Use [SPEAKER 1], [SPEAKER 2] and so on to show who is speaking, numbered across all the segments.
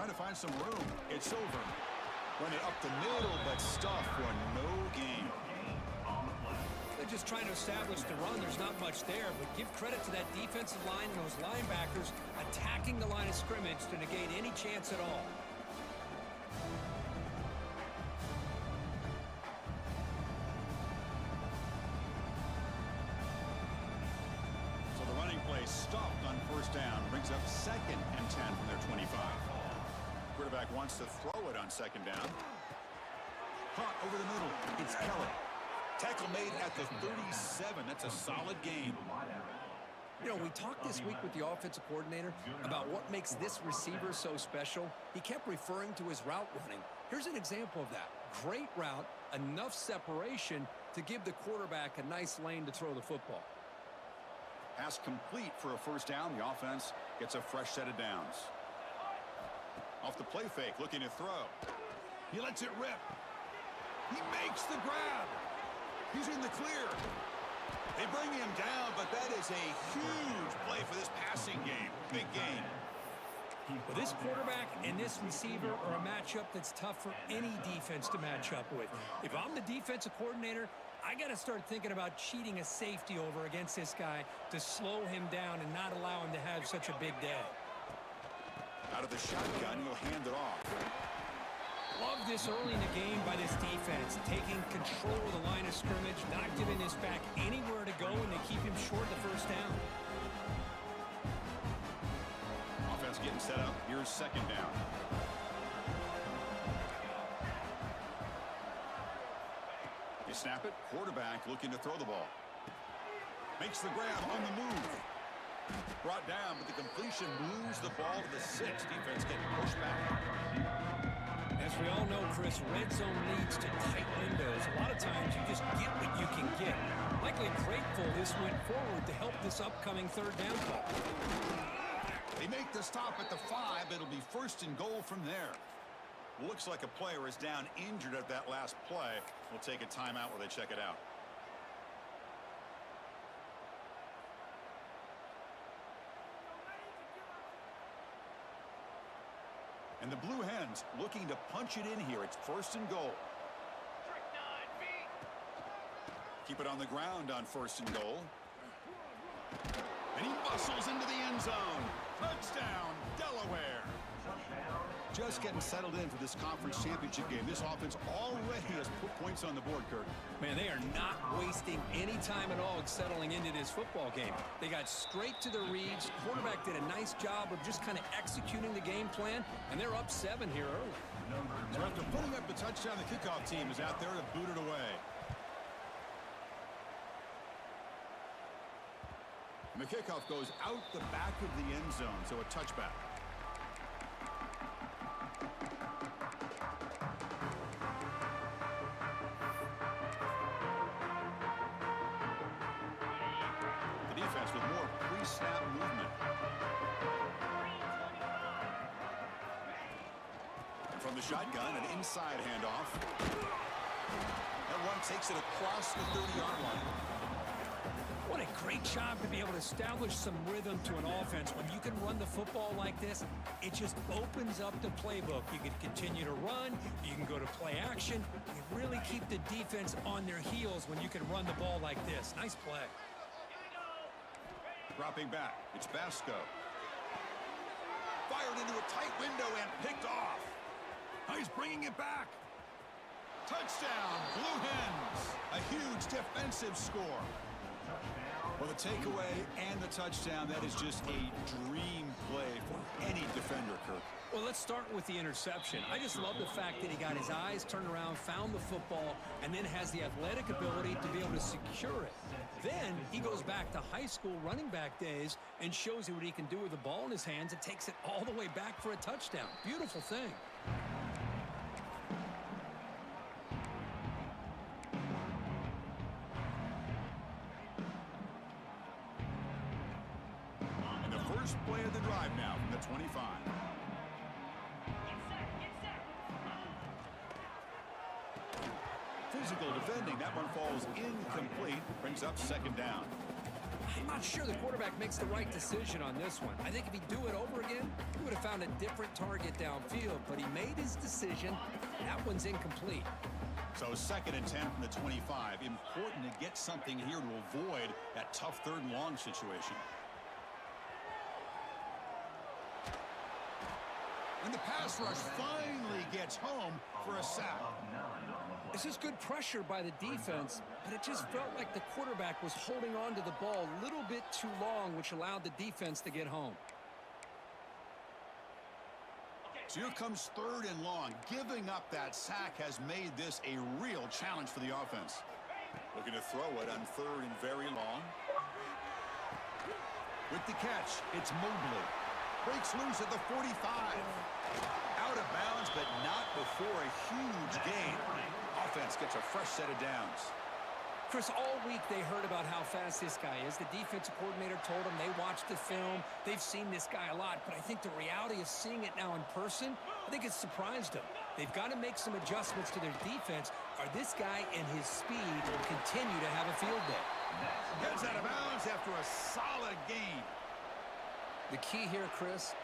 [SPEAKER 1] trying to find some room. It's over. Run it up the middle, but stuff for no gain.
[SPEAKER 2] They're just trying to establish the run. There's not much there, but give credit to that defensive line and those linebackers attacking the line of scrimmage to negate any chance at all.
[SPEAKER 1] So the running play stopped on first down. Brings up 2nd and 10 from their 25. Quarterback wants to throw it on 2nd down. Caught over the middle. It's Kelly. Tackle made at the 37. That's a solid game.
[SPEAKER 2] You know, we talked this week with the offensive coordinator about what makes this receiver so special. He kept referring to his route running. Here's an example of that. Great route, enough separation to give the quarterback a nice lane to throw the football.
[SPEAKER 1] Pass complete for a first down. The offense gets a fresh set of downs. Off the play fake, looking to throw. He lets it rip. He makes the grab. He's in the clear. They bring him down, but that is a huge play for this passing game. Big gain.
[SPEAKER 2] Well, this quarterback and this receiver are a matchup that's tough for any defense to match up with. If I'm the defensive coordinator, I got to start thinking about cheating a safety over against this guy to slow him down and not allow him to have such a big day.
[SPEAKER 1] Out of the shotgun, he'll hand it off.
[SPEAKER 2] Love this early in the game by this defense, taking control of the line of scrimmage, not giving this back anywhere to go, and they keep him short the first down.
[SPEAKER 1] Offense getting set up. Here's 2nd down. You snap it. Quarterback looking to throw the ball. Makes the grab on the move. Brought down, but the completion moves the ball to the 6. Defense getting pushed back.
[SPEAKER 2] As we all know, Chris, red zone leads to tight windows. A lot of times you just get what you can get. Likely grateful this went forward to help this upcoming 3rd down call.
[SPEAKER 1] They make the stop at the 5. It'll be 1st and goal from there. Looks like a player is down injured at that last play. We'll take a timeout while they check it out. And the Blue Hens looking to punch it in here. It's 1st and goal. Keep it on the ground on 1st and goal. And he muscles into the end zone. Touchdown, Delaware. Just getting settled in for this conference championship game. This offense already has put points on the board, Kirk.
[SPEAKER 2] Man, they are not wasting any time at all settling into this football game. They got straight to their reads. Quarterback did a nice job of just kind of executing the game plan, and they're up 7 here early.
[SPEAKER 1] So after putting up the touchdown, the kickoff team is out there to boot it away. And the kickoff goes out the back of the end zone, so a touchback. The defense with more pre-snap movement. And from the shotgun, an inside handoff. That one takes it across the 30-yard line.
[SPEAKER 2] What a great job to be able to establish some rhythm to an offense. When you can run the football like this, it just opens up the playbook. You can continue to run. You can go to play action. You really keep the defense on their heels when you can run the ball like this. Nice play.
[SPEAKER 1] Dropping back, it's Basco. Fired into a tight window and picked off. Now he's bringing it back. Touchdown, Blue Hens. A huge defensive score. Well, the takeaway and the touchdown, that is just a dream play for any defender, Kirk.
[SPEAKER 2] Well, let's start with the interception. I just love the fact that he got his eyes turned around, found the football, and then has the athletic ability to be able to secure it. Then he goes back to high school running back days and shows you what he can do with the ball in his hands and takes it all the way back for a touchdown. Beautiful thing.
[SPEAKER 1] First play of the drive now from the 25. Physical defending. That one falls incomplete. Brings up 2nd down.
[SPEAKER 2] I'm not sure the quarterback makes the right decision on this one. I think if he'd do it over again, he would have found a different target downfield, but he made his decision. That one's incomplete.
[SPEAKER 1] So 2nd and 10 from the 25. Important to get something here to avoid that tough 3rd and long situation. And the pass rush finally gets home for a sack.
[SPEAKER 2] This is good pressure by the defense, but it just felt like the quarterback was holding on to the ball a little bit too long, which allowed the defense to get home.
[SPEAKER 1] So here comes 3rd and long. Giving up that sack has made this a real challenge for the offense. Looking to throw it on 3rd and very long. With the catch, it's Mobley. Breaks loose at the 45. Out of bounds, but not before a huge gain. Offense gets a fresh set of downs.
[SPEAKER 2] Chris, all week they heard about how fast this guy is. The defensive coordinator told them they watched the film. They've seen this guy a lot, but I think the reality of seeing it now in person, I think it's surprised them. They've got to make some adjustments to their defense, or this guy and his speed will continue to have a field day.
[SPEAKER 1] Gets out of bounds after a solid gain.
[SPEAKER 2] The key here, Chris,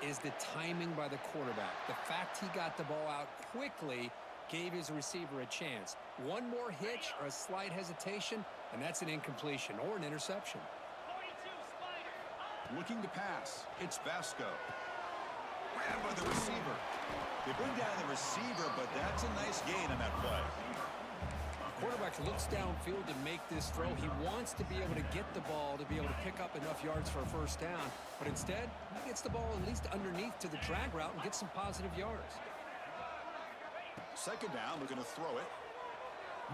[SPEAKER 2] is the timing by the quarterback. The fact he got the ball out quickly gave his receiver a chance. One more hitch or a slight hesitation, and that's an incompletion or an interception.
[SPEAKER 1] Looking to pass. It's Vasco. Grabbed by the receiver. They bring down the receiver, but that's a nice gain on that play.
[SPEAKER 2] Quarterback looks downfield to make this throw. He wants to be able to get the ball to be able to pick up enough yards for a 1st down, but instead, he gets the ball at least underneath to the drag route and gets some positive yards.
[SPEAKER 1] 2nd down, looking to throw it.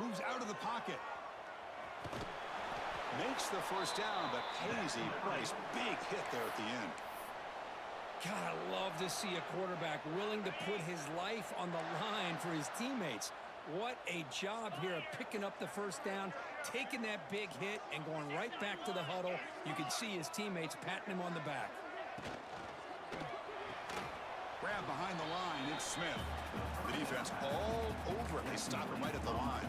[SPEAKER 1] Moves out of the pocket. Makes the 1st down, but pays a nice big hit there at the end.
[SPEAKER 2] God, I love to see a quarterback willing to put his life on the line for his teammates. What a job here of picking up the 1st down, taking that big hit, and going right back to the huddle. You can see his teammates patting him on the back.
[SPEAKER 1] Grab behind the line, it's Smith. The defense all over it. They stop him right at the line.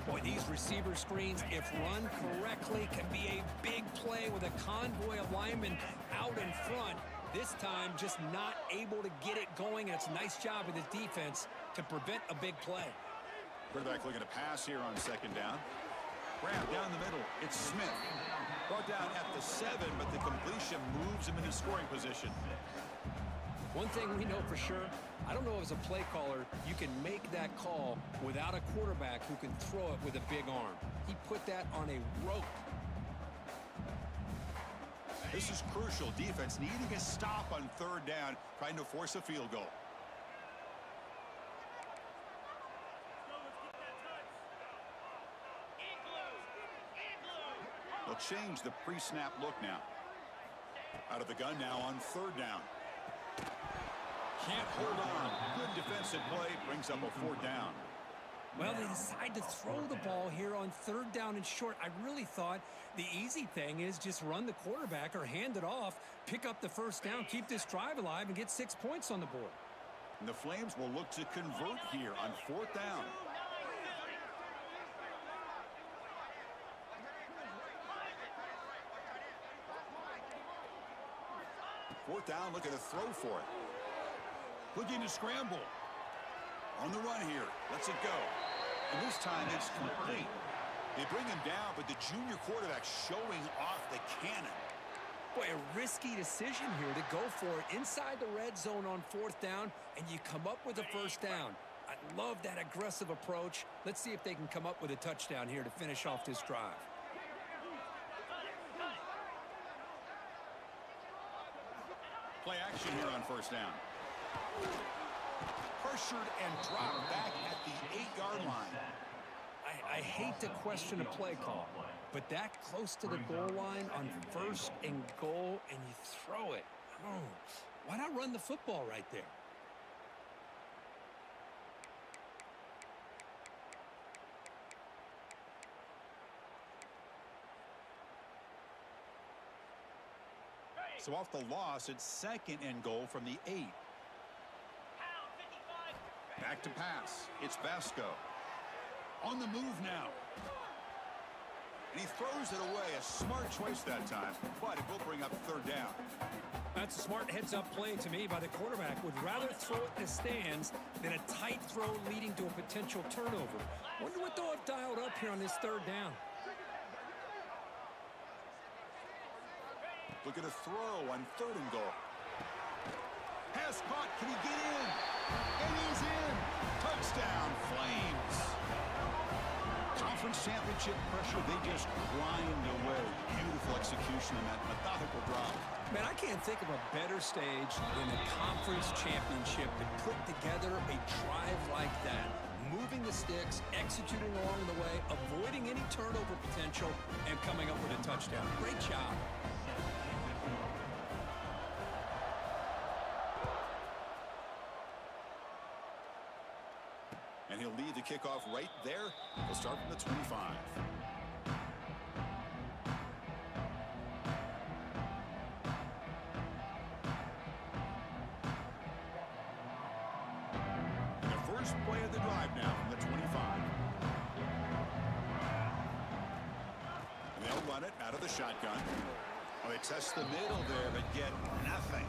[SPEAKER 2] Boy, these receiver screens, if run correctly, can be a big play with a convoy of linemen out in front. This time, just not able to get it going, and it's a nice job of the defense to prevent a big play.
[SPEAKER 1] Quarterback looking to pass here on 2nd down. Grab down the middle. It's Smith. Brought down at the 7, but the completion moves him into scoring position.
[SPEAKER 2] One thing we know for sure, I don't know as a play caller, you can make that call without a quarterback who can throw it with a big arm. He put that on a rope.
[SPEAKER 1] This is crucial. Defense needing a stop on 3rd down, trying to force a field goal. They'll change the pre-snap look now. Out of the gun now on 3rd down. Can't hold on. Good defensive play. Brings up a 4th down.
[SPEAKER 2] Well, they decide to throw the ball here on 3rd down and short. I really thought the easy thing is just run the quarterback or hand it off, pick up the 1st down, keep this drive alive, and get 6 points on the board.
[SPEAKER 1] And the Flames will look to convert here on 4th down. Fourth down, looking to throw for it. Looking to scramble. On the run here. Lets it go. And this time it's complete. They bring him down, but the junior quarterback showing off the cannon.
[SPEAKER 2] Boy, a risky decision here to go for it inside the red zone on 4th down, and you come up with a 1st down. I love that aggressive approach. Let's see if they can come up with a touchdown here to finish off this drive.
[SPEAKER 1] Play action here on 1st down. Pressured and dropped back at the 8-yard line.
[SPEAKER 2] I hate to question a play call, but that close to the goal line on 1st and goal, and you throw it. Oh, why not run the football right there?
[SPEAKER 1] So off the loss, it's 2nd and goal from the 8. Back to pass. It's Vasco. On the move now. And he throws it away. A smart choice that time, but it will bring up third down.
[SPEAKER 2] That's a smart heads-up play to me by the quarterback. Would rather throw it in the stands than a tight throw leading to a potential turnover. Wonder what they'll have dialed up here on this third down.
[SPEAKER 1] Look at a throw on 3rd and goal. Pass caught. Can he get in? And he's in. Touchdown, Flames. Conference championship pressure, they just grind away. Beautiful execution in that methodical drop.
[SPEAKER 2] Man, I can't think of a better stage than a conference championship to put together a drive like that. Moving the sticks, executing along the way, avoiding any turnover potential, and coming up with a touchdown. Great job.
[SPEAKER 1] And he'll lead the kickoff right there. He'll start from the 25. And the first play of the drive now from the 25. And they'll run it out of the shotgun. Well, they test the middle there, but get nothing.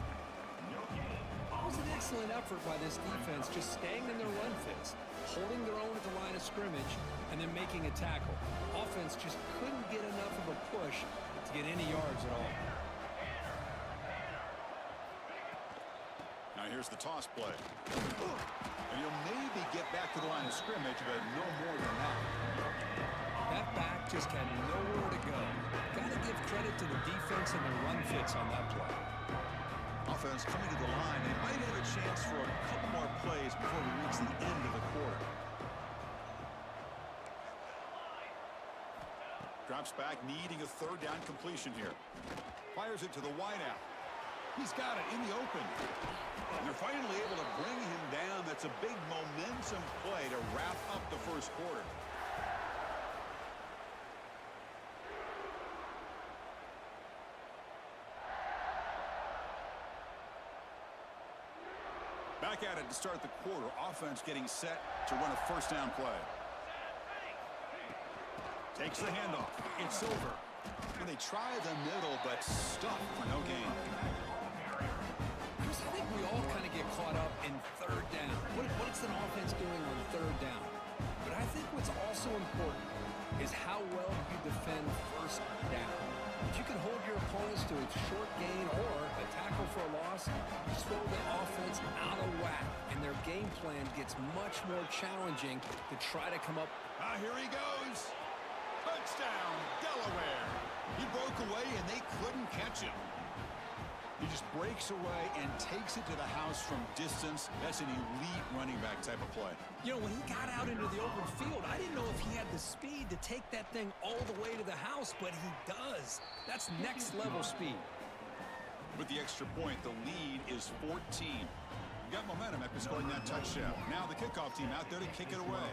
[SPEAKER 2] It was an excellent effort by this defense, just staying in their run fits, holding their own at the line of scrimmage, and then making a tackle. Offense just couldn't get enough of a push to get any yards at all.
[SPEAKER 1] Now here's the toss play. And he'll maybe get back to the line of scrimmage, but no more than that.
[SPEAKER 2] That back just had nowhere to go. Got to give credit to the defense and their run fits on that play.
[SPEAKER 1] Offense coming to the line. They might have a chance for a couple more plays before we reach the end of the quarter. Drops back, needing a 3rd down completion here. Fires it to the wideout. He's got it in the open. And they're finally able to bring him down. That's a big momentum play to wrap up the first quarter. Back at it to start the quarter. Offense getting set to run a 1st down play. Takes the handoff. It's over. And they try the middle, but stuck for no gain.
[SPEAKER 2] Chris, I think we all kind of get caught up in 3rd down. What's an offense doing on 3rd down? But I think what's also important is how well you defend 1st down. If you can hold your opponents to a short gain or a tackle for a loss, you throw the offense out of whack, and their game plan gets much more challenging to try to come up.
[SPEAKER 1] Here he goes. Touchdown, Delaware. He broke away, and they couldn't catch him. He just breaks away and takes it to the house from distance. That's an elite running back type of play.
[SPEAKER 2] You know, when he got out into the open field, I didn't know if he had the speed to take that thing all the way to the house, but he does. That's next level speed.
[SPEAKER 1] With the extra point, the lead is 14. You got momentum after scoring that touchdown. Now the kickoff team out there to kick it away.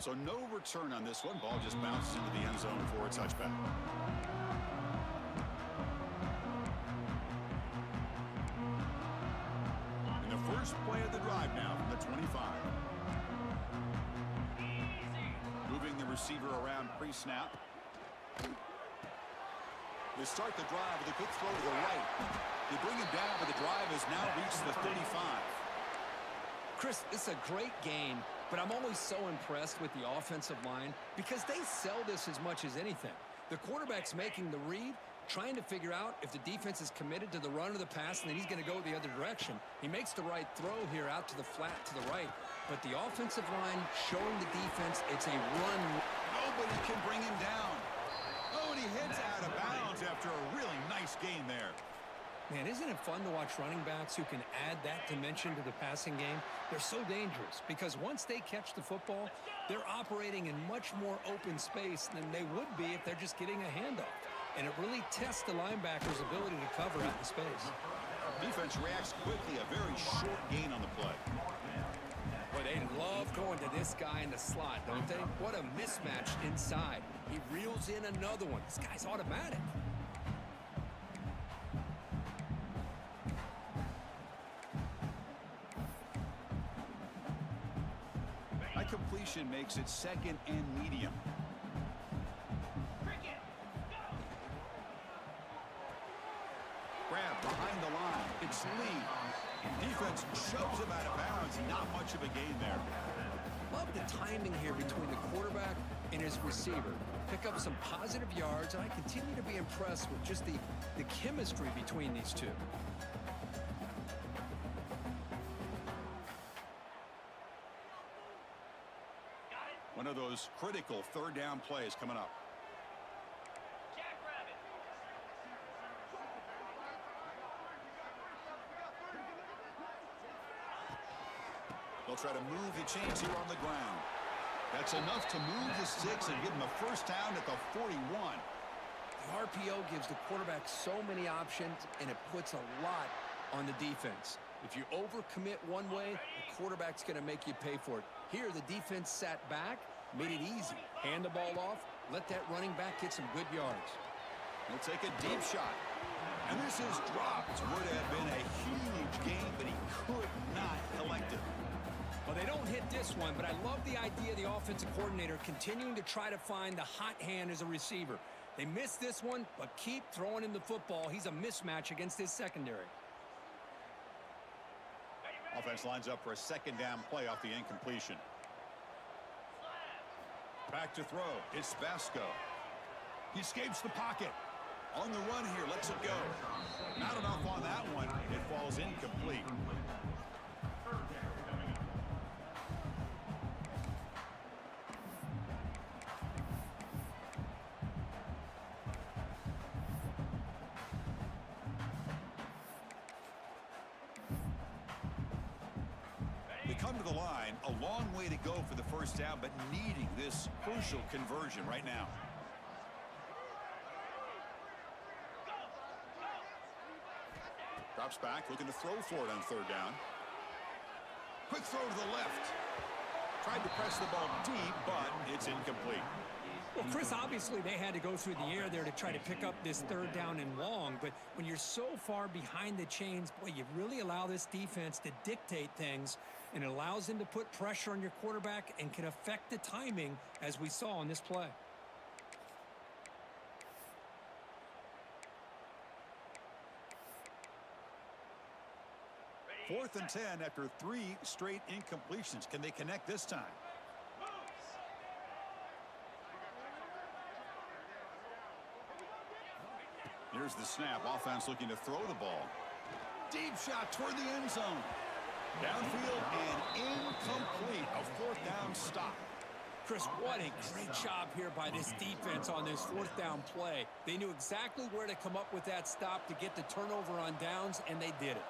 [SPEAKER 1] So no return on this one. Ball just bounces into the end zone for a touchback. And the first play of the drive now from the 25. Moving the receiver around pre-snap. They start the drive with a quick throw to the right. They bring him down, but the drive has now reached the 35.
[SPEAKER 2] Chris, it's a great game, but I'm always so impressed with the offensive line because they sell this as much as anything. The quarterback's making the read, trying to figure out if the defense is committed to the run or the pass, and then he's going to go the other direction. He makes the right throw here out to the flat to the right, but the offensive line showing the defense it's a run.
[SPEAKER 1] Nobody can bring him down. Oh, and he heads out of bounds after a really nice gain there.
[SPEAKER 2] Man, isn't it fun to watch running backs who can add that dimension to the passing game? They're so dangerous because once they catch the football, they're operating in much more open space than they would be if they're just getting a handoff. And it really tests the linebacker's ability to cover out in space.
[SPEAKER 1] Defense reacts quickly, a very short gain on the play.
[SPEAKER 2] Boy, they love going to this guy in the slot, don't they? What a mismatch inside. He reels in another one. This guy's automatic.
[SPEAKER 1] completion makes it 2nd and medium. Grab behind the line. It's Lee. Defense shoves him out of bounds. Not much of a gain there.
[SPEAKER 2] Love the timing here between the quarterback and his receiver. Pick up some positive yards, and I continue to be impressed with just the chemistry between these two.
[SPEAKER 1] One of those critical 3rd down plays coming up. They'll try to move the chains here on the ground. That's enough to move the sticks and give them a 1st down at the 41.
[SPEAKER 2] The RPO gives the quarterback so many options, and it puts a lot on the defense. If you overcommit one way, the quarterback's going to make you pay for it. Here, the defense sat back, made it easy. Hand the ball off, let that running back get some good yards.
[SPEAKER 1] He'll take a deep shot. And this is dropped. Would have been a huge gain, but he could not collect it.
[SPEAKER 2] Well, they don't hit this one, but I love the idea of the offensive coordinator continuing to try to find the hot hand as a receiver. They missed this one, but keep throwing him the football. He's a mismatch against his secondary.
[SPEAKER 1] Offense lines up for a 2nd down play off the incompletion. Back to throw. It's Vasco. He escapes the pocket. On the run here, lets it go. Not enough on that one. It falls incomplete. They come to the line, a long way to go for the 1st down, but needing this crucial conversion right now. Drops back, looking to throw for it on 3rd down. Quick throw to the left. Tried to press the ball deep, but it's incomplete.
[SPEAKER 2] Well, Chris, obviously they had to go through the air there to try to pick up this 3rd down and long, but when you're so far behind the chains, boy, you really allow this defense to dictate things, and it allows them to put pressure on your quarterback and can affect the timing, as we saw on this play.
[SPEAKER 1] 4th and 10 after 3 straight incompletions. Can they connect this time? Here's the snap. Offense looking to throw the ball. Deep shot toward the end zone. Downfield and incomplete. A 4th down stop.
[SPEAKER 2] Chris, what a great job here by this defense on this 4th down play. They knew exactly where to come up with that stop to get the turnover on downs, and they did it.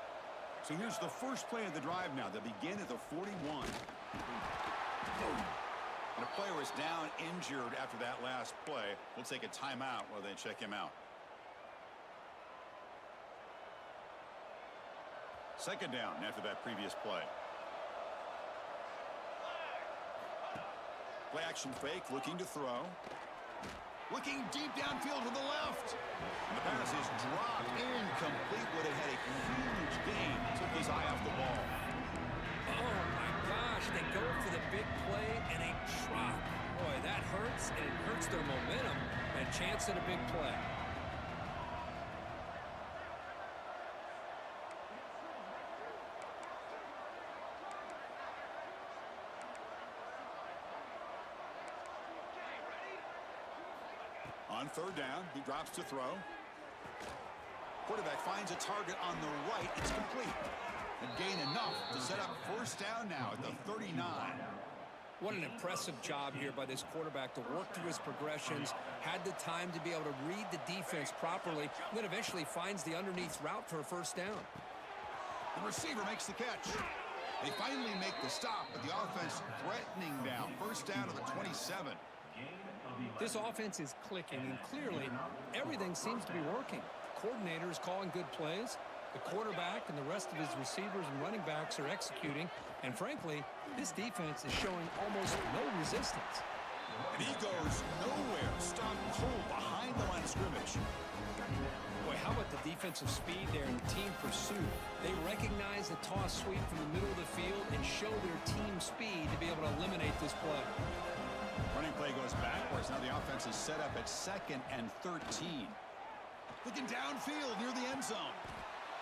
[SPEAKER 1] So here's the first play of the drive now. They begin at the 41. And a player is down injured after that last play. We'll take a timeout while they check him out. 2nd down after that previous play. Play action fake, looking to throw. Looking deep downfield to the left. And the pass is dropped incomplete. Would have had a huge gain. Took his eye off the ball.
[SPEAKER 2] Oh, my gosh. They go for the big play and a drop. Boy, that hurts, and it hurts their momentum. And a chance at a big play.
[SPEAKER 1] On 3rd down, he drops to throw. Quarterback finds a target on the right. It's complete. And gain enough to set up 1st down now at the 39.
[SPEAKER 2] What an impressive job here by this quarterback to work through his progressions, had the time to be able to read the defense properly, and then eventually finds the underneath route for a 1st down.
[SPEAKER 1] The receiver makes the catch. They finally make the stop, but the offense threatening down. 1st down to the 27.
[SPEAKER 2] This offense is clicking, and clearly everything seems to be working. The coordinator is calling good plays. The quarterback and the rest of his receivers and running backs are executing. And frankly, this defense is showing almost no resistance.
[SPEAKER 1] And he goes nowhere. Stopped cold behind the line of scrimmage.
[SPEAKER 2] Boy, How about the defensive speed there and the team pursuit? They recognize the toss sweep from the middle of the field and show their team speed to be able to eliminate this play.
[SPEAKER 1] Running play goes backwards. Now the offense is set up at 2nd and 13. Looking downfield near the end zone.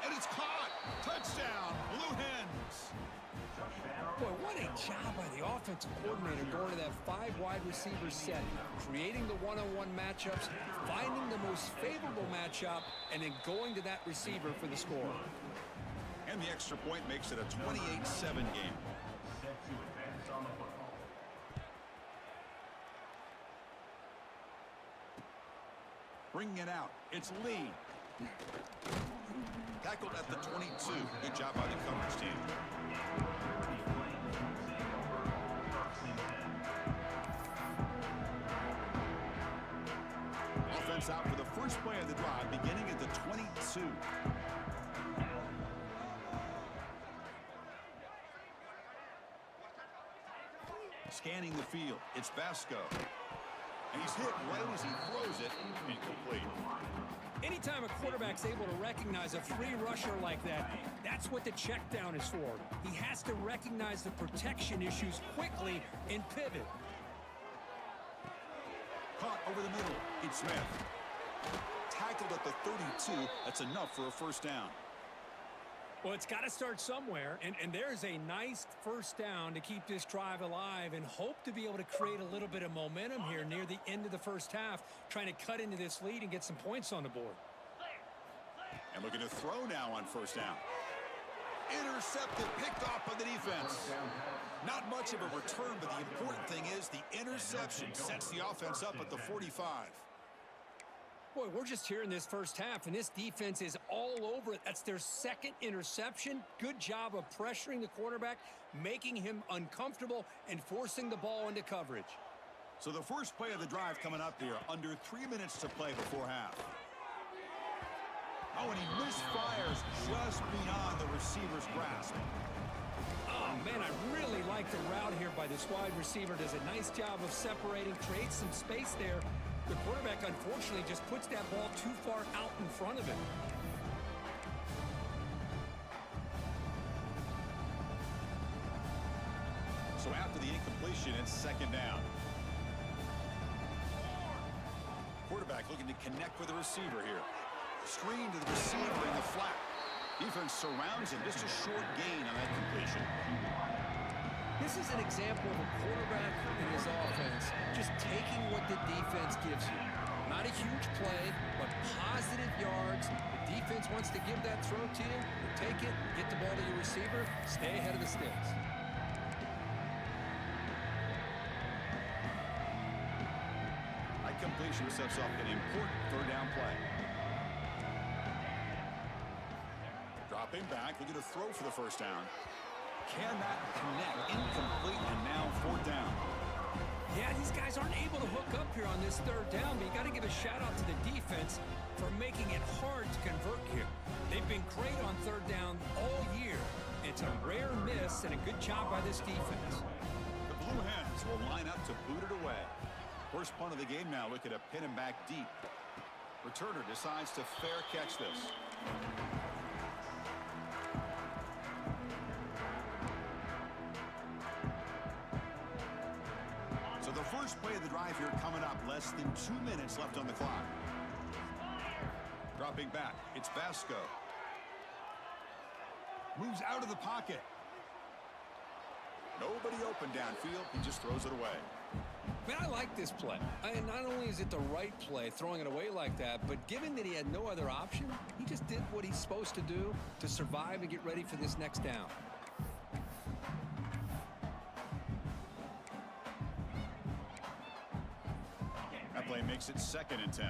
[SPEAKER 1] And it's caught. Touchdown, Blue Hens.
[SPEAKER 2] Boy, what a job by the offensive coordinator going to that 5 wide receiver set, creating the one-on-one matchups, finding the most favorable matchup, and then going to that receiver for the score.
[SPEAKER 1] And the extra point makes it a 28-7 game. Bringing it out. It's Lee. Tackled at the 22. Good job by the coverage team. Offense out for the first play of the drive, beginning at the 22. Scanning the field. It's Vasco. And he's hit right as he throws it. Incomplete.
[SPEAKER 2] Anytime a quarterback's able to recognize a free rusher like that, that's what the check down is for. He has to recognize the protection issues quickly and pivot.
[SPEAKER 1] Caught over the middle. It's Smith. Tackled at the 32. That's enough for a first down.
[SPEAKER 2] Well, it's got to start somewhere, and there's a nice first down to keep this drive alive and hope to be able to create a little bit of momentum here near the end of the first half, trying to cut into this lead and get some points on the board.
[SPEAKER 1] And looking to throw now on first down. Intercepted, picked off by the defense. Not much of a return, but the important thing is the interception sets the offense up at the 45.
[SPEAKER 2] Boy, we're just here in this first half, and this defense is all over it. That's their 2nd interception. Good job of pressuring the quarterback, making him uncomfortable, and forcing the ball into coverage.
[SPEAKER 1] So the first play of the drive coming up here, under 3 minutes to play before half. Oh, and he misfires just beyond the receiver's grasp.
[SPEAKER 2] Oh, man, I really like the route here by this wide receiver. Does a nice job of separating, creates some space there. The quarterback, unfortunately, just puts that ball too far out in front of him.
[SPEAKER 1] So after the incompletion, it's 2nd down. Quarterback looking to connect with the receiver here. Screen to the receiver in the flat. Defense surrounds him. Just a short gain on that completion.
[SPEAKER 2] This is an example of a quarterback in his offense just taking what the defense gives you. Not a huge play, but positive yards. The defense wants to give that throw to you. You take it, get the ball to your receiver, stay ahead of the sticks.
[SPEAKER 1] That completion sets up an important 3rd down play. Dropping back, looking to throw for the first down. Cannot connect, incomplete, and now 4th down.
[SPEAKER 2] Yeah, these guys aren't able to hook up here on this 3rd down, but you got to give a shout out to the defense for making it hard to convert here. They've been great on 3rd down all year. It's a rare miss and a good job by this defense.
[SPEAKER 1] The Blue Hens will line up to boot it away. First punt of the game now, looking to pin him back deep. Returner decides to fair catch this. So the first play of the drive here coming up, less than 2 minutes left on the clock. Dropping back, it's Vasco. Moves out of the pocket. Nobody open downfield, he just throws it away.
[SPEAKER 2] Man, I like this play. And not only is it the right play, throwing it away like that, but given that he had no other option, he just did what he's supposed to do to survive and get ready for this next down.
[SPEAKER 1] That play makes it 2nd and 10.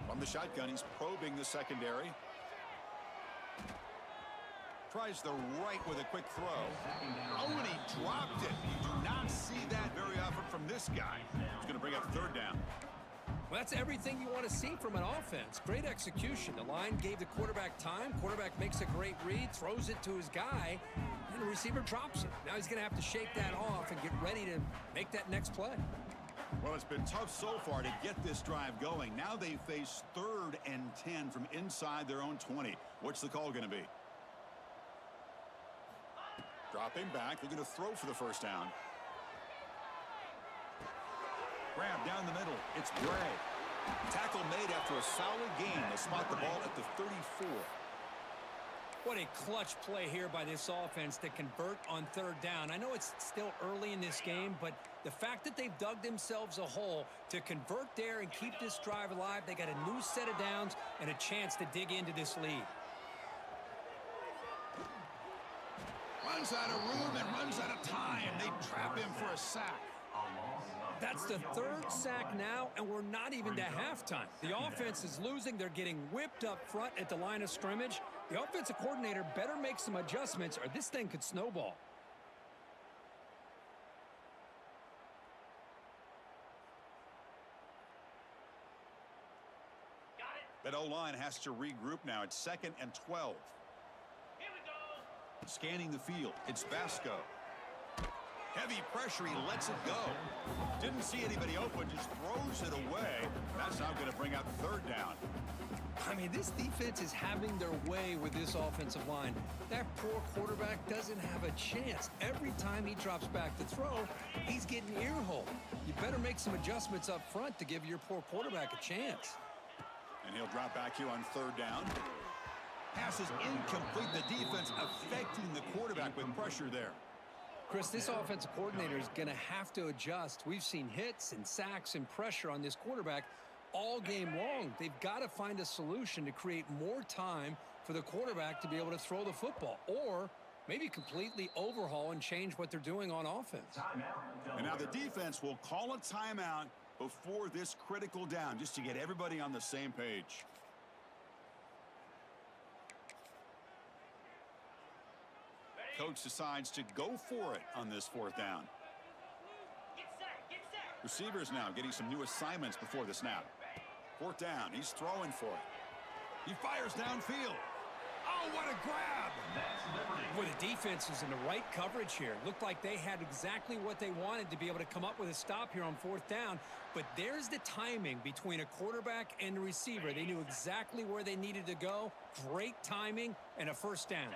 [SPEAKER 1] From the shotgun, he's probing the secondary. Tries the right with a quick throw. Oh, and he dropped it. You do not see that very often from this guy. He's going to bring up 3rd down.
[SPEAKER 2] Well, that's everything you want to see from an offense. Great execution. The line gave the quarterback time. Quarterback makes a great read, throws it to his guy, and the receiver drops it. Now he's going to have to shake that off and get ready to make that next play.
[SPEAKER 1] Well, it's been tough so far to get this drive going. Now they face 3rd and 10 from inside their own 20. What's the call going to be? Dropping back, looking to throw for the first down. Grab down the middle. It's Gray. Tackle made after a solid gain. They'll spot the ball at the 34.
[SPEAKER 2] What a clutch play here by this offense to convert on 3rd down. I know it's still early in this game, but the fact that they've dug themselves a hole to convert there and keep this drive alive, they got a new set of downs and a chance to dig into this lead.
[SPEAKER 1] Runs out of room and runs out of time. They trap him for a sack.
[SPEAKER 2] That's the 3rd sack now, and we're not even to halftime. The offense is losing. They're getting whipped up front at the line of scrimmage. The offensive coordinator better make some adjustments, or this thing could snowball.
[SPEAKER 1] That O-line has to regroup now. It's 2nd and 12.
[SPEAKER 3] Here we go.
[SPEAKER 1] Scanning the field. It's Vasco. Heavy pressure. He lets it go. Didn't see anybody open. Just throws it away. That's now going to bring up 3rd down.
[SPEAKER 2] I mean, this defense is having their way with this offensive line. That poor quarterback doesn't have a chance. Every time he drops back to throw, he's getting earholed. You better make some adjustments up front to give your poor quarterback a chance.
[SPEAKER 1] And he'll drop back here on 3rd down. Pass is incomplete. The defense affecting the quarterback with pressure there.
[SPEAKER 2] Chris, this offensive coordinator is going to have to adjust. We've seen hits and sacks and pressure on this quarterback all game long. They've got to find a solution to create more time for the quarterback to be able to throw the football, or maybe completely overhaul and change what they're doing on offense.
[SPEAKER 1] And now the defense will call a timeout before this critical down, just to get everybody on the same page. Coach decides to go for it on this 4th down.
[SPEAKER 3] Get set.
[SPEAKER 1] Receivers now getting some new assignments before the snap. 4th down. He's throwing for it. He fires downfield. Oh, what a grab!
[SPEAKER 2] Boy, the defense was in the right coverage here. Looked like they had exactly what they wanted to be able to come up with a stop here on 4th down. But there's the timing between a quarterback and the receiver. They knew exactly where they needed to go. Great timing and a 1st down.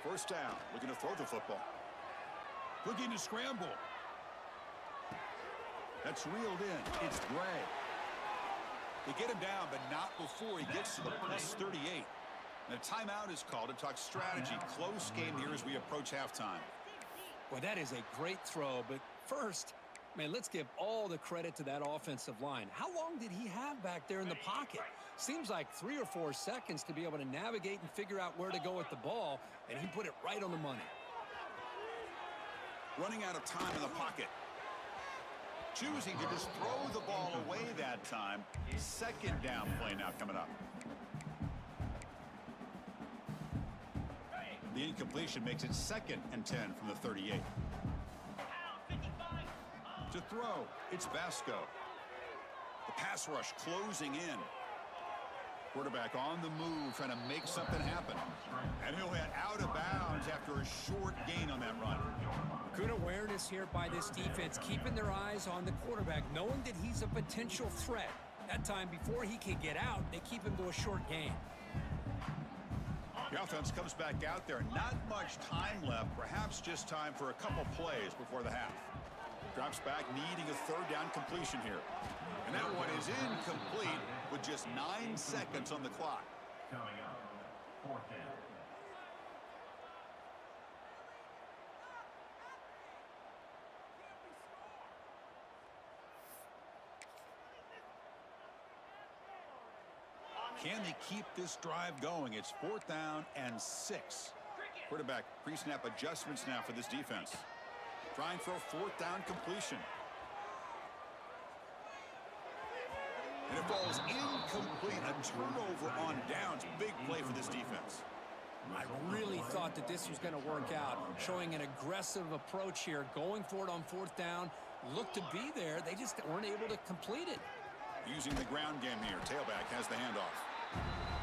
[SPEAKER 1] 1st down. Looking to throw the football. Looking to scramble. That's reeled in. It's Gray. They get him down, but not before he gets to the plus 38. And a timeout is called to talk strategy. Close game here as we approach halftime.
[SPEAKER 2] Well, that is a great throw, but first, man, let's give all the credit to that offensive line. How long did he have back there in the pocket? Seems like 3 or 4 seconds to be able to navigate and figure out where to go with the ball, and he put it right on the money.
[SPEAKER 1] Running out of time in the pocket. Choosing to just throw the ball away that time. 2nd down play now coming up. The incompletion makes it 2nd and 10 from the 38. To throw, it's Vasco. The pass rush closing in. Quarterback on the move, trying to make something happen. And he'll head out of bounds after a short gain on that run.
[SPEAKER 2] Good awareness here by this defense, keeping their eyes on the quarterback, knowing that he's a potential threat. That time, before he can get out, they keep him to a short gain.
[SPEAKER 1] The offense comes back out there. Not much time left. Perhaps just time for a couple plays before the half. Drops back, needing a 3rd down completion here. And that one is incomplete with just 9 seconds on the clock.
[SPEAKER 4] Coming up, 4th down.
[SPEAKER 1] Can they keep this drive going? It's 4th down and 6. Quarterback pre-snap adjustments now for this defense. Trying for a 4th down completion. And it falls incomplete. A turnover on downs. Big play for this defense.
[SPEAKER 2] I really thought that this was going to work out. Showing an aggressive approach here. Going for it on 4th down. Looked to be there. They just weren't able to complete it.
[SPEAKER 1] Using the ground game here. Tailback has the handoff.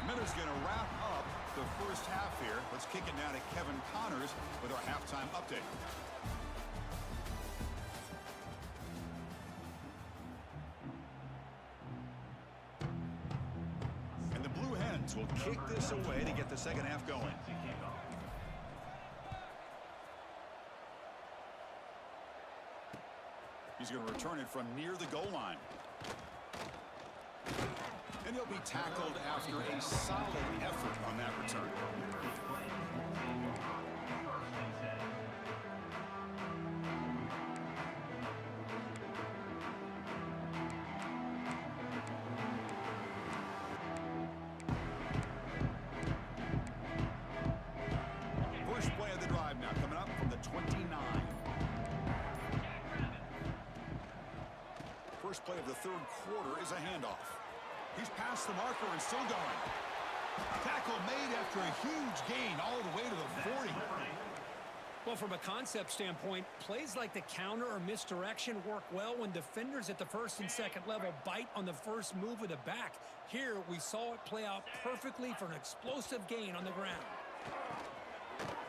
[SPEAKER 1] Miller's going to wrap up the first half here. Let's kick it now to Kevin Connors with our halftime update. defense will kick this away to get the second half going. He's going to return it from near the goal line. And he'll be tackled after a solid effort on that return. First play of the drive now coming up from the 29. First play of the third quarter is a handoff. He's past the marker and still going. Tackle made after a huge gain all the way to the 40.
[SPEAKER 2] Well, from a concept standpoint, plays like the counter or misdirection work well when defenders at the first and second level bite on the first move of the back. Here, we saw it play out perfectly for an explosive gain on the ground.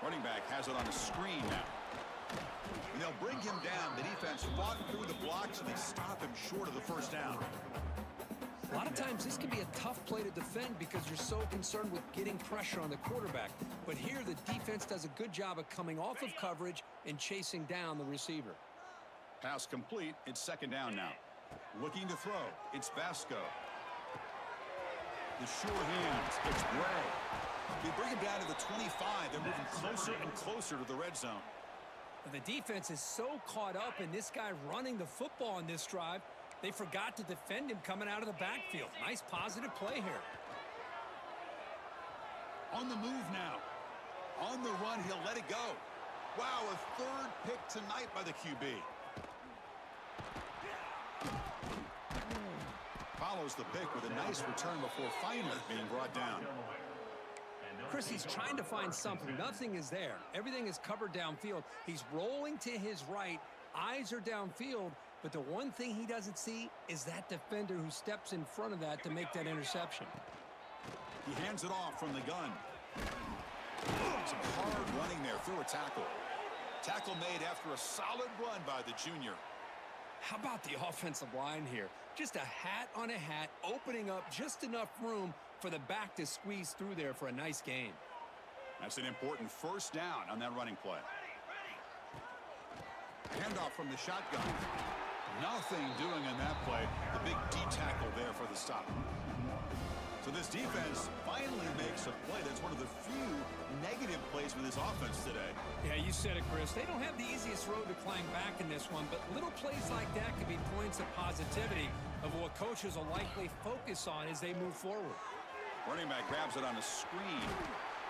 [SPEAKER 1] Running back has it on a screen now. And they'll bring him down. The defense fought through the blocks, and they stop him short of the first down.
[SPEAKER 2] A lot of times this can be a tough play to defend because you're so concerned with getting pressure on the quarterback. But here the defense does a good job of coming off of coverage and chasing down the receiver.
[SPEAKER 1] Pass complete. It's second down now. Looking to throw. It's Vasco. The sure hands. It's Bray. They bring him down to the 25. They're moving closer and closer to the red zone.
[SPEAKER 2] The defense is so caught up in this guy running the football on this drive, they forgot to defend him coming out of the backfield. Nice positive play here.
[SPEAKER 1] On the move now. On the run, he'll let it go. Wow, a third pick tonight by the QB. Follows the pick with a nice return before finally being brought down.
[SPEAKER 2] Chris, he's trying to find something. Nothing is there. Everything is covered downfield. He's rolling to his right. Eyes are downfield. But the one thing he doesn't see is that defender who steps in front of that to make that interception.
[SPEAKER 1] He hands it off from the gun. Some hard running there through a tackle. Tackle made after a solid run by the junior.
[SPEAKER 2] How about the offensive line here? Just a hat on a hat, opening up just enough room for the back to squeeze through there for a nice gain.
[SPEAKER 1] That's an important first down on that running play. Handoff from the shotgun. Nothing doing on that play. The big D tackle there for the stop. So this defense finally makes a play that's one of the few negative plays with this offense today.
[SPEAKER 2] Yeah, you said it, Chris. They don't have the easiest road to climb back in this one, but little plays like that can be points of positivity of what coaches will likely focus on as they move forward.
[SPEAKER 1] Running back grabs it on a screen.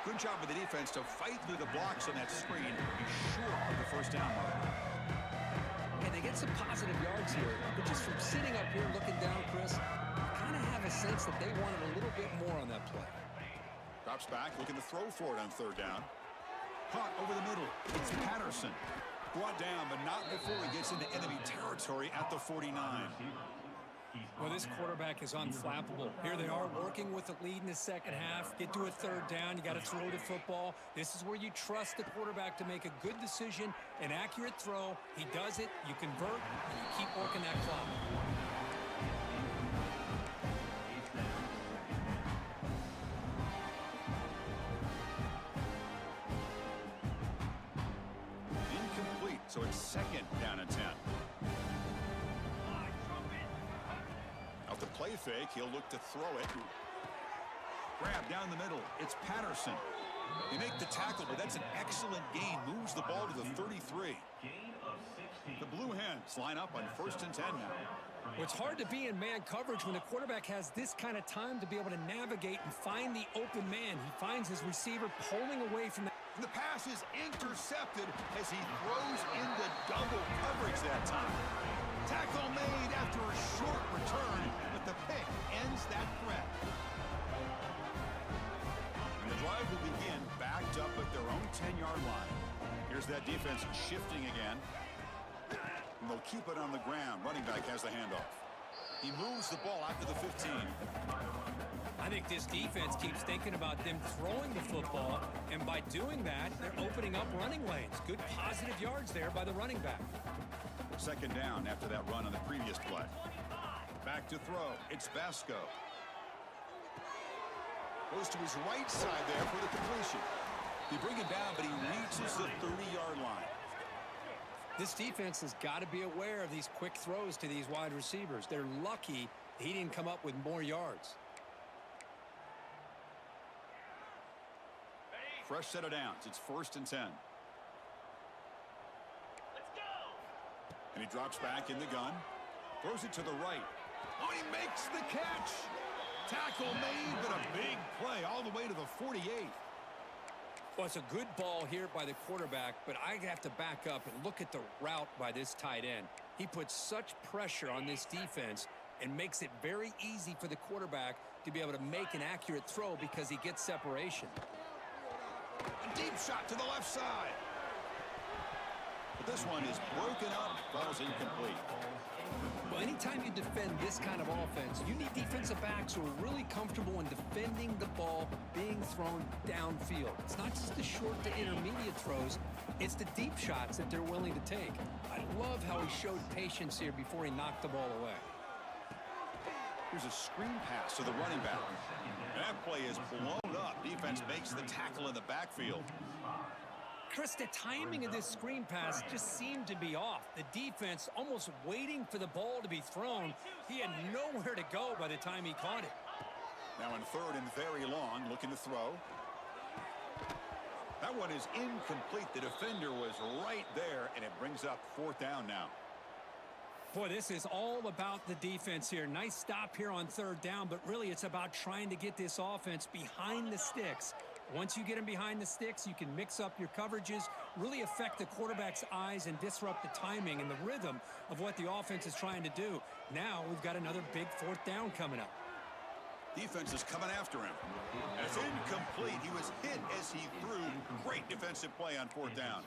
[SPEAKER 1] Good job of the defense to fight through the blocks on that screen. Be short of the first down mark.
[SPEAKER 2] And they get some positive yards here, but just from sitting up here looking down, Chris, you kind of have a sense that they wanted a little bit more on that play.
[SPEAKER 1] Drops back, looking to throw for it on third down. Caught over the middle. It's Patterson. Brought down, but not before he gets into enemy territory at the 49.
[SPEAKER 2] Well, this quarterback is unflappable. Here they are working with the lead in the second half. Get to a third down. You got to throw the football. This is where you trust the quarterback to make a good decision, an accurate throw. He does it. You convert, and you keep working that clock.
[SPEAKER 1] Incomplete, so it's second down and 10. Out the play fake, he'll look to throw it. Grab down the middle. It's Patterson. They make the tackle, but that's an excellent gain. Moves the ball to the 33. The Blue Hens line up on first and 10 now.
[SPEAKER 2] Well, it's hard to be in man coverage when the quarterback has this kind of time to be able to navigate and find the open man. He finds his receiver pulling away from that.
[SPEAKER 1] The pass is intercepted as he throws into double coverage that time. Tackle made after a short return, but the pick ends that threat. And the drive will begin backed up at their own 10-yard line. Here's that defense shifting again. And they'll keep it on the ground. Running back has the handoff. He moves the ball out to the 15.
[SPEAKER 2] I think this defense keeps thinking about them throwing the football, and by doing that, they're opening up running lanes. Good positive yards there by the running back.
[SPEAKER 1] Second down after that run on the previous play. Back to throw. It's Vasco. Goes to his right side there for the completion. They bring him down, but he reaches the 30-yard line.
[SPEAKER 2] This defense has got to be aware of these quick throws to these wide receivers. They're lucky he didn't come up with more yards.
[SPEAKER 1] Fresh set of downs. It's 1st and 10.
[SPEAKER 3] Let's go.
[SPEAKER 1] And he drops back in the gun. Throws it to the right. Oh, he makes the catch. Tackle made, but a big play all the way to the 48.
[SPEAKER 2] Well, it's a good ball here by the quarterback, but I have to back up and look at the route by this tight end. He puts such pressure on this defense and makes it very easy for the quarterback to be able to make an accurate throw because he gets separation.
[SPEAKER 1] A deep shot to the left side. But this one is broken up, falls incomplete.
[SPEAKER 2] Well, anytime you defend this kind of offense, you need defensive backs who are really comfortable in defending the ball being thrown downfield. It's not just the short to intermediate throws, it's the deep shots that they're willing to take. I love how he showed patience here before he knocked the ball away.
[SPEAKER 1] Here's a screen pass to the running back. And that play is blown up. Defense makes the tackle in the backfield.
[SPEAKER 2] Chris, the timing of this screen pass just seemed to be off. The defense almost waiting for the ball to be thrown. He had nowhere to go by the time he caught it.
[SPEAKER 1] Now in 3rd and very long, looking to throw. That one is incomplete. The defender was right there, and it brings up 4th down now.
[SPEAKER 2] Boy, this is all about the defense here. Nice stop here on 3rd down, but really it's about trying to get this offense behind the sticks. Once you get him behind the sticks, you can mix up your coverages, really affect the quarterback's eyes and disrupt the timing and the rhythm of what the offense is trying to do. Now we've got another big 4th down coming up.
[SPEAKER 1] Defense is coming after him. And it's incomplete. He was hit as he threw. Great defensive play on 4th down.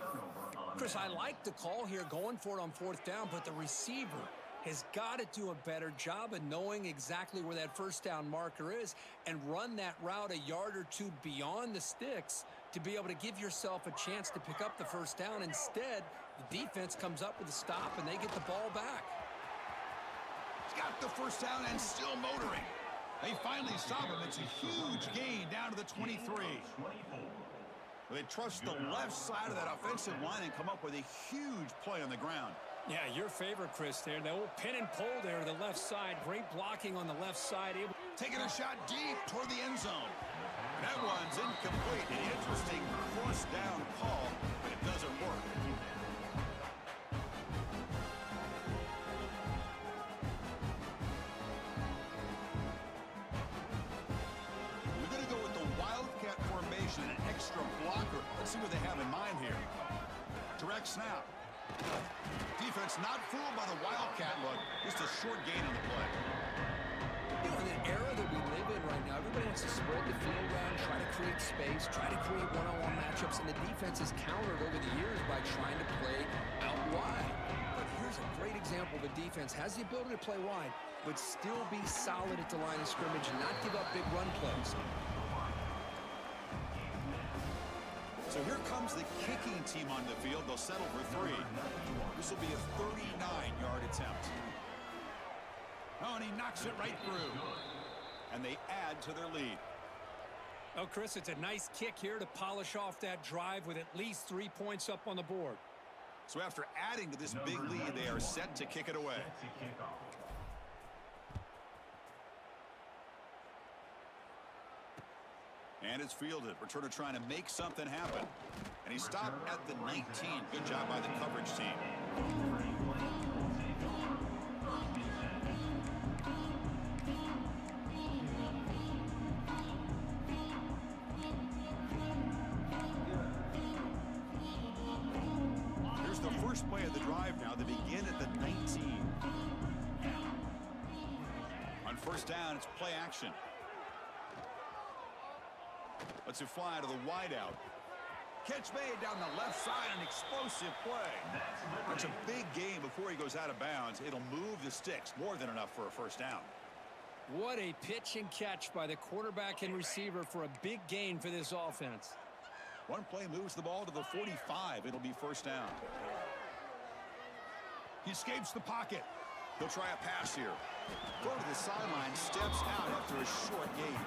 [SPEAKER 2] Chris, I like the call here going for it on 4th down, but the receiver has got to do a better job of knowing exactly where that 1st down marker is and run that route a yard or two beyond the sticks to be able to give yourself a chance to pick up the 1st down. Instead, the defense comes up with a stop and they get the ball back.
[SPEAKER 1] He's got the 1st down and still motoring. They finally stop him. It's a huge gain down to the 23. They trust the left side of that offensive line and come up with a huge play on the ground.
[SPEAKER 2] Yeah, your favorite, Chris, there. The old pin and pull there to the left side. Great blocking on the left side.
[SPEAKER 1] Taking a shot deep toward the end zone. That one's incomplete. An interesting 1st down call, but it doesn't work. We're going to go with the Wildcat formation, an extra blocker. Let's see what they have in mind here. Direct snap. Defense not fooled by the Wildcat look. Just a short gain on the play.
[SPEAKER 2] You know, in the era that we live in right now, everybody wants to spread the field around, try to create space, try to create one-on-one matchups, and the defense has countered over the years by trying to play out wide. But here's a great example. The defense has the ability to play wide, but still be solid at the line of scrimmage and not give up big run plays.
[SPEAKER 1] So here comes the kicking team on the field. They'll settle for 3. This will be a 39-yard attempt. Oh, and he knocks it right through. And they add to their lead.
[SPEAKER 2] Oh, Chris, it's a nice kick here to polish off that drive with at least 3 points up on the board.
[SPEAKER 1] So after adding to this big lead, they are set to kick it away. And it's fielded. Returner trying to make something happen. And he stopped at the 19. Good job by the coverage team. Here's the first play of the drive now. They begin at the 19. On 1st down, it's play action. Lets it fly to the wideout. Catch made down the left side, an explosive play. That's a big gain before he goes out of bounds. It'll move the sticks, more than enough for a 1st down.
[SPEAKER 2] What a pitch and catch by the quarterback and receiver for a big gain for this offense.
[SPEAKER 1] One play moves the ball to the 45. It'll be 1st down. He escapes the pocket. He'll try a pass here. Go to the sideline, steps out after a short gain.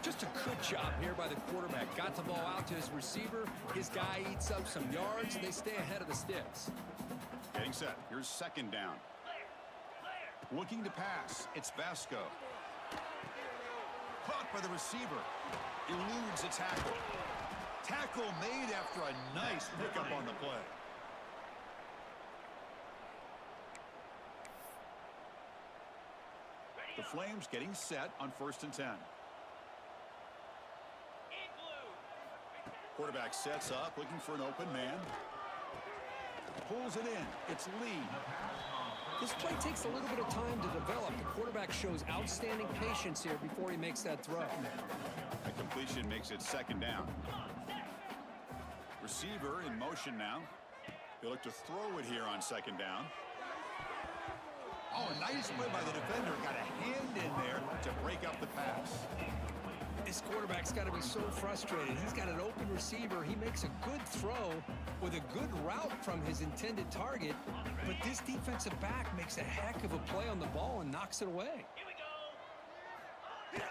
[SPEAKER 2] Just a good job here by the quarterback. Got the ball out to his receiver. His guy eats up some yards. They stay ahead of the sticks.
[SPEAKER 1] Getting set. Here's second down. Looking to pass. It's Vasco. Caught by the receiver. Eludes a tackle. Tackle made after a nice pickup on the play. The Flames getting set on 1st and 10. Quarterback sets up, looking for an open man. Pulls it in. It's Lee.
[SPEAKER 2] This play takes a little bit of time to develop. The quarterback shows outstanding patience here before he makes that throw.
[SPEAKER 1] A completion makes it second down. Receiver in motion now. He'll look to throw it here on second down. Oh, a nice play by the defender. Got a hand in there to break up the pass.
[SPEAKER 2] This quarterback's got to be so frustrated. He's got an open receiver. He makes a good throw with a good route from his intended target, but this defensive back makes a heck of a play on the ball and knocks it away.
[SPEAKER 3] Here we go.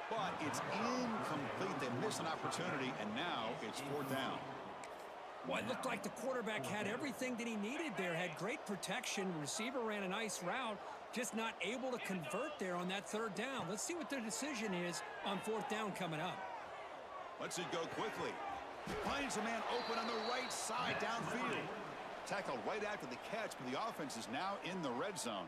[SPEAKER 1] But it's incomplete. They miss an opportunity, and now it's 4th down.
[SPEAKER 2] Well, it looked like the quarterback had everything that he needed there. Had great protection. Receiver ran a nice route. Just not able to convert there on that 3rd down. Let's see what their decision is on 4th down coming up.
[SPEAKER 1] Lets it go quickly. Finds a man open on the right side downfield. Tackled right after the catch, but the offense is now in the red zone.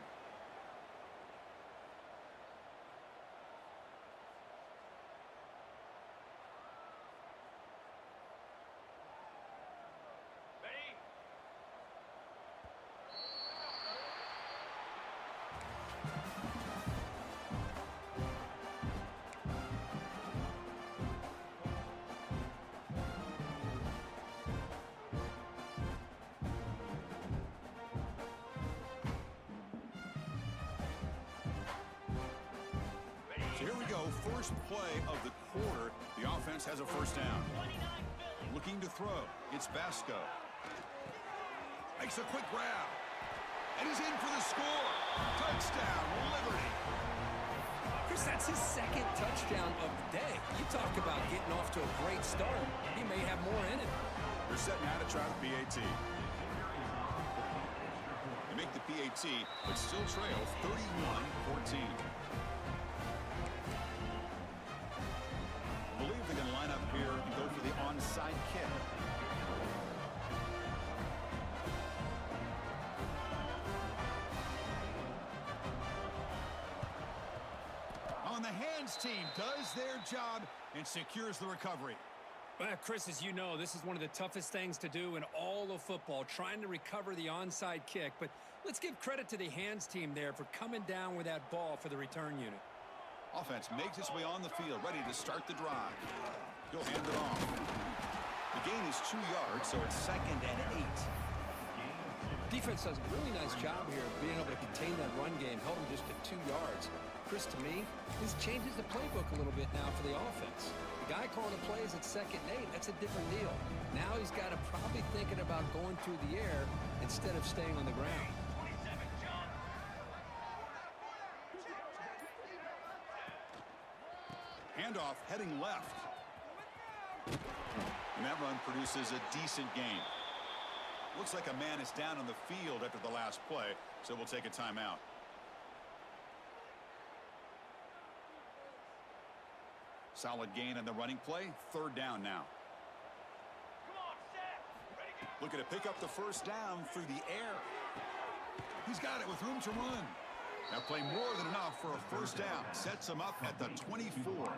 [SPEAKER 1] Here we go, first play of the quarter. The offense has a 1st down. Looking to throw. It's Vasco. Makes a quick grab. And he's in for the score. Touchdown, Liberty.
[SPEAKER 2] Chris, that's his 2nd touchdown of the day. You talk about getting off to a great start. He may have more in it.
[SPEAKER 1] They're set now to try the PAT. They make the PAT, but still trail 31-14. I believe they're going to line up here and go for the onside kick. On the hands team does their job and secures the recovery.
[SPEAKER 2] Well, Chris, as you know, this is one of the toughest things to do in all of football, trying to recover the onside kick. But let's give credit to the hands team there for coming down with that ball for the return unit.
[SPEAKER 1] Offense makes its way on the field, ready to start the drive. He'll hand it off. The gain is 2 yards, so it's 2nd and 8.
[SPEAKER 2] Defense does a really nice job here of being able to contain that run game, held him just at 2 yards. Chris, to me, this changes the playbook a little bit now for the offense. The guy calling the plays at 2nd and 8, that's a different deal. Now he's got to probably thinking about going through the air instead of staying on the ground.
[SPEAKER 1] Handoff heading left. And that run produces a decent gain. Looks like a man is down on the field after the last play, so we'll take a timeout. Solid gain on the running play. 3rd down now. Looking to pick up the 1st down through the air. He's got it with room to run. That play more than enough for a 1st down. Sets him up at the 24.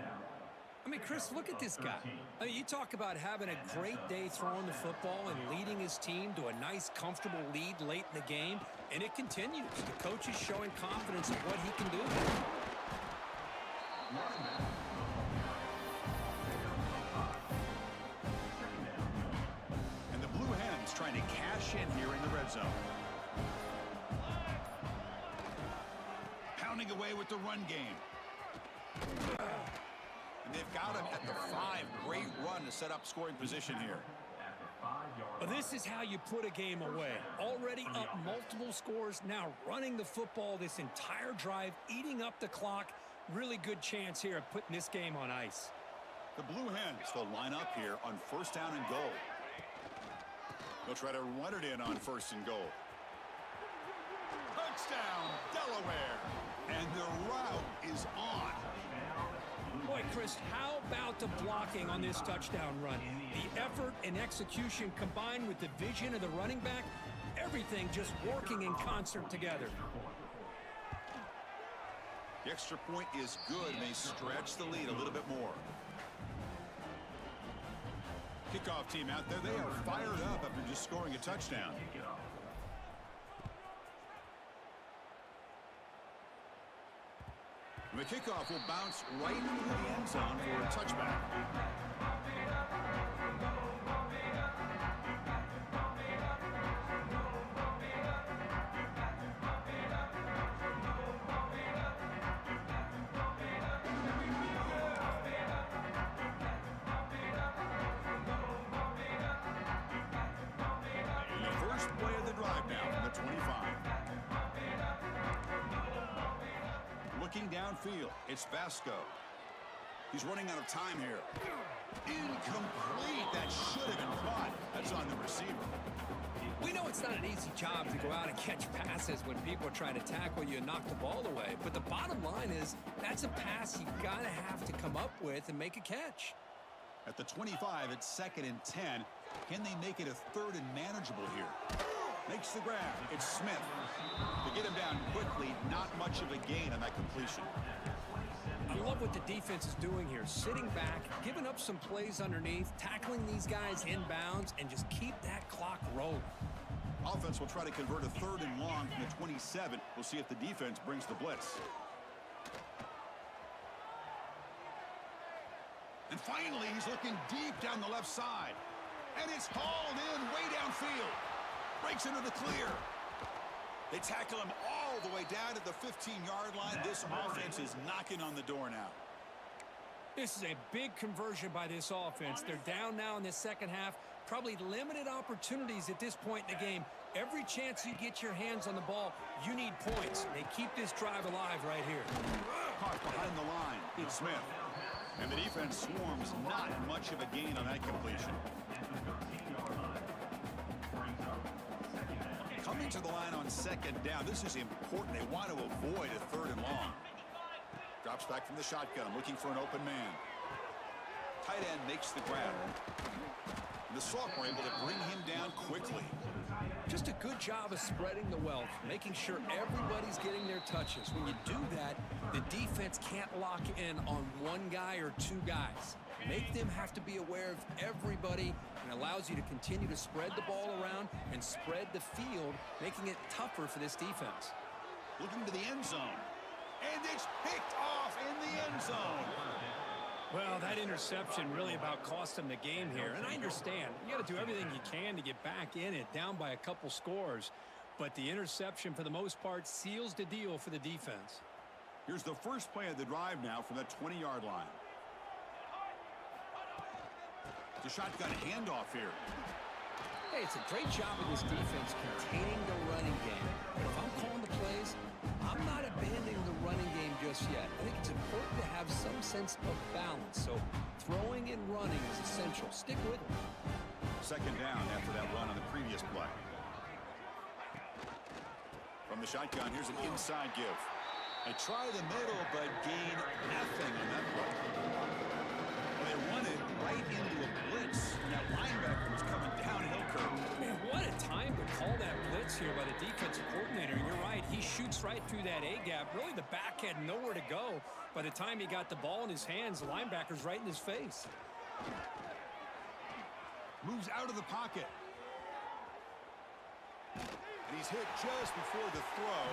[SPEAKER 2] I mean, Chris, look at this guy. I mean, you talk about having a great day throwing the football and leading his team to a nice, comfortable lead late in the game, and it continues. The coach is showing confidence in what he can do.
[SPEAKER 1] And the Blue Hens trying to cash in here in the red zone. Pounding away with the run game. And they've got him at the 5. Great run to set up scoring position here.
[SPEAKER 2] Well, this is how you put a game away. Already up multiple scores, now running the football this entire drive, eating up the clock. Really good chance here of putting this game on ice.
[SPEAKER 1] The Blue Hens, they'll line up here on 1st down and goal. They'll try to run it in on 1st and goal. Touchdown, Delaware. And the route is on.
[SPEAKER 2] Boy, Chris, how about the blocking on this touchdown run? The effort and execution combined with the vision of the running back, everything just working in concert together.
[SPEAKER 1] The extra point is good, and they stretch the lead a little bit more. Kickoff team out there, they are fired up after just scoring a touchdown. The kickoff will bounce right into the end zone for a touchback. And the first play of the drive now from the 25. Looking downfield, it's Vasco. He's running out of time here. Incomplete. That should have been caught. That's on the receiver.
[SPEAKER 2] We know it's not an easy job to go out and catch passes when people are trying to tackle you and knock the ball away. But the bottom line is that's a pass you got to have to come up with and make a catch.
[SPEAKER 1] At the 25, it's 2nd and 10. Can they make it a 3rd and manageable here? Makes the grab. It's Smith. To get him down quickly, not much of a gain on that completion.
[SPEAKER 2] I love what the defense is doing here. Sitting back, giving up some plays underneath, tackling these guys inbounds, and just keep that clock rolling.
[SPEAKER 1] Offense will try to convert a 3rd and long from the 27. We'll see if the defense brings the blitz. And finally, he's looking deep down the left side. And it's hauled in way downfield. Breaks into the clear. They tackle him all the way down to the 15-yard line. This offense is knocking on the door now.
[SPEAKER 2] This is a big conversion by this offense. They're down now in the second half. Probably limited opportunities at this point in the game. Every chance you get your hands on the ball, you need points. They keep this drive alive right here.
[SPEAKER 1] Caught behind the line. It's Smith. And the defense swarms. Not much of a gain on that completion. Coming to the line on 2nd down. This is important. They want to avoid a 3rd and long. Drops back from the shotgun, looking for an open man. Tight end makes the grab. The sophomore able to bring him down quickly.
[SPEAKER 2] Just a good job of spreading the wealth, making sure everybody's getting their touches. When you do that, the defense can't lock in on one guy or 2 guys. Make them have to be aware of everybody, and allows you to continue to spread the ball around and spread the field, making it tougher for this defense.
[SPEAKER 1] Looking to the end zone. And it's picked off in the end zone.
[SPEAKER 2] Well, that interception really about cost them the game here. And I understand. You got to do everything you can to get back in it, down by a couple scores. But the interception, for the most part, seals the deal for the defense.
[SPEAKER 1] Here's the first play of the drive now from that 20-yard line. The shotgun handoff here.
[SPEAKER 2] Hey, it's a great job of this defense containing the running game. But if I'm calling the plays, I'm not abandoning the running game just yet. I think it's important to have some sense of balance. So throwing and running is essential. Stick with it.
[SPEAKER 1] 2nd down after that run on the previous play. From the shotgun, here's an inside give. They try the middle, but gain nothing on that play. Well, they run it right into a blitz. And that linebacker was coming downhill curve.
[SPEAKER 2] Man, what a time to call that blitz here by the defensive coordinator. You're right. He shoots right through that A-gap. Really, the back had nowhere to go. By the time he got the ball in his hands, the linebacker's right in his face.
[SPEAKER 1] Moves out of the pocket. And he's hit just before the throw.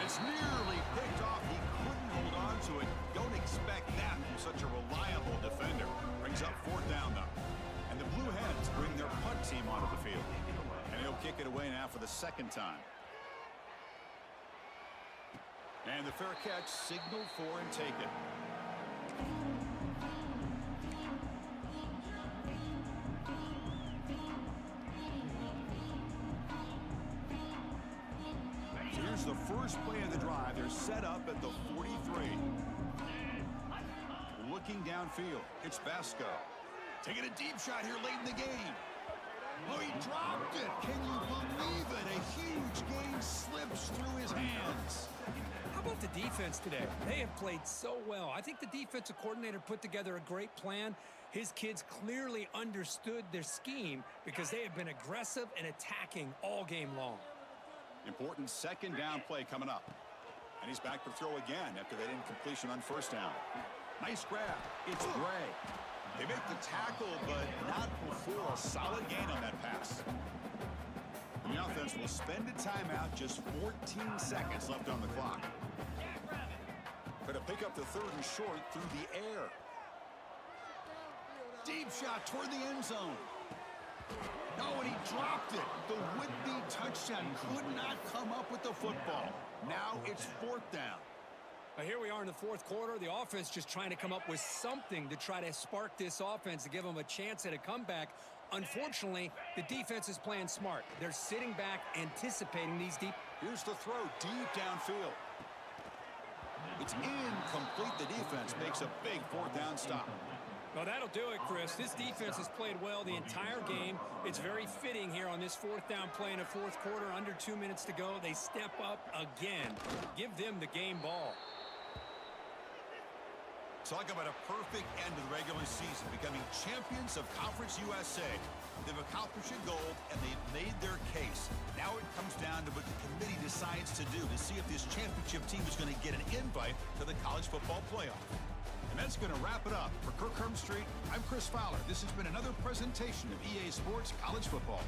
[SPEAKER 1] It's nearly picked off. He couldn't hold on to it. Don't expect that from such a reliable defender. Brings up 4th down, though. And the Blue Hens bring their punt team onto the field. And he'll kick it away now for the 2nd time. And the fair catch signaled for and taken. Here's the first play of the drive. They're set up at the 43. looking downfield. It's Basco. Taking a deep shot here late in the game. Oh, he dropped it. Can you believe it? A huge gain slips through his hands.
[SPEAKER 2] How about the defense today? They have played so well. I think the defensive coordinator put together a great plan. His kids clearly understood their scheme because they have been aggressive and attacking all game long.
[SPEAKER 1] Important second down play coming up. And he's back to throw again after that incompletion on first down. Nice grab. It's Gray. They make the tackle, but not before a solid gain on that pass. And the offense will spend a timeout, just 14 seconds left on the clock. Try to pick up the third and short through the air. Deep shot toward the end zone. No, and he dropped it. The would-be touchdown could not come up with the football. Now it's fourth down.
[SPEAKER 2] Here we are in the fourth quarter. The offense just trying to come up with something to try to spark this offense to give them a chance at a comeback. Unfortunately, the defense is playing smart. They're sitting back, anticipating these deep.
[SPEAKER 1] Here's the throw deep downfield. It's incomplete. The defense makes a big fourth down stop.
[SPEAKER 2] Well, that'll do it, Chris. This defense has played well the entire game. It's very fitting here on this fourth down play in the fourth quarter. Under 2 minutes to go. They step up again. Give them the game ball.
[SPEAKER 1] Talk about a perfect end to the regular season, becoming champions of Conference USA. They've accomplished a goal, and they've made their case. Now it comes down to what the committee decides to do to see if this championship team is going to get an invite to the college football playoff. And that's going to wrap it up. For Kirk Street, I'm Chris Fowler. This has been another presentation of EA Sports College Football.